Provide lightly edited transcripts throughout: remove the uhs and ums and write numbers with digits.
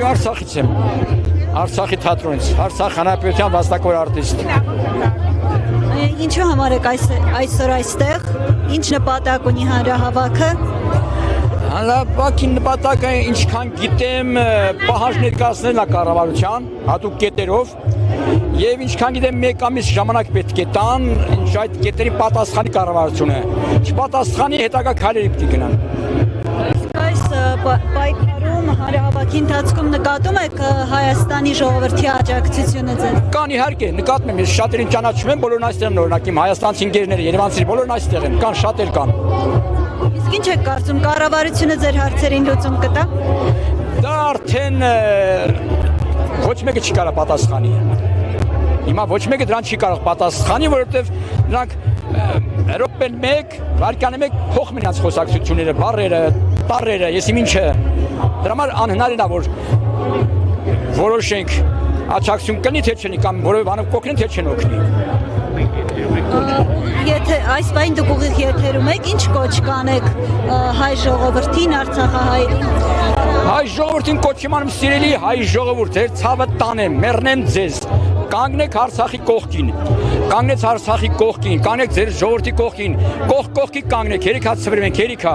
Արցախից եմ, Արցախի թատրոնից, Արցախ հանրապետության վաստակավոր արտիստ։ Ինչու համար եք այսօր այստեղ, ինչ նպատակ ունի հանրահավաքը։ Հանրահավաքի նպատակը ինչքան գիտեմ պահանջ ներկայացնելն է կառավարության հատուկ կետերով եւ ինչքան գիտեմ մեկ ամիս ժամանակ պետք է տան, ինչ այդ կետերի պատասխանի կառավարությունը, չպատասխանի հետագա քայլերի պետք է գնան։ Այս պայքարում հանրահավաքի ընթացքում նկատում եք Հայաստանի ժողովրդի աջակցությունը ձեզ։ Կան իհարկե, նկատում եմ, ես շատերին ճանաչում եմ, բոլորն այստեղ են, օրինակ իմ հայաստանցի ընկերները, երևանցի բոլորն այստեղ են, կան շատեր կան։ Իսկ ինչ եք կարծում, կառավարությունը ձեր հարցերին լուծում կտա։ Դա արդեն ոչ մեկը չի կարող պատասխանի։ Հիմա ոչ մեկը դրան չի կարող պատասխանի, որովհետև նրանք րոպեն 1, վայրկյանը 1 փոխում են իրենց խոսակցությունները, բառերը, տառերը, ես ինչը։ Դրա համար անհնարին է, որ որոշենք աջակցություն կնի թե չնի կամ որևէ բանով կօգնեն թե չեն օգնի։ Եթե այս բան դուք ուղիղ եթերում եք, ինչ կոչ կանեք հայ ժողովրդին, արցախահայերին։ Հայ ժողովրդին կոչում եմ սիրելի հայ ժողովուրդ, ձեր ցավը տանեմ, մեռնեն ձեզ։ Կանգնեք Արցախի կողքին, կանգնեք Արցախի կողքին, կանգնեք ձեր ժողովրդի կողքին, կողքի կանգնեք, երիքա ծվրում ենք, երիքա։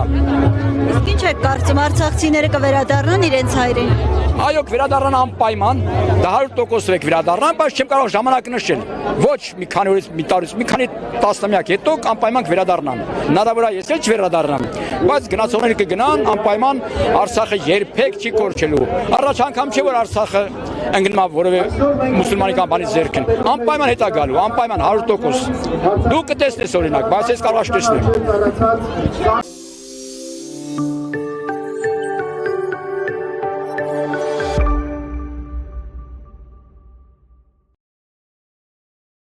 Իսկ ինչ եք կարծում, արցախցիները կվերադառնան իրենց հայրեն։ Այո, կվերադառնան անպայման, դա 100% կվերադառնան, բայց չեմ կարող ժամանակ նշել։ Ոչ մի քանի օրից, մի տարուց, մի քանի տասնամյակ հետո անպայման կվերադառնան։ Հնարավոր է ես էլ չվերադառնամ, բայց գնացողները կգնան, անպայման Արցախը երբեք չի կորչելու։ Առաջ անգամ չէ որ Արցախը ընկնում է որևէ մուսուլմանի կամ բանի ձեռքին։ Անպայման հետա գալու, անպայման 100%։ Դու կտեսնես օրինակ, բայց ես կարող եմ տեսնել։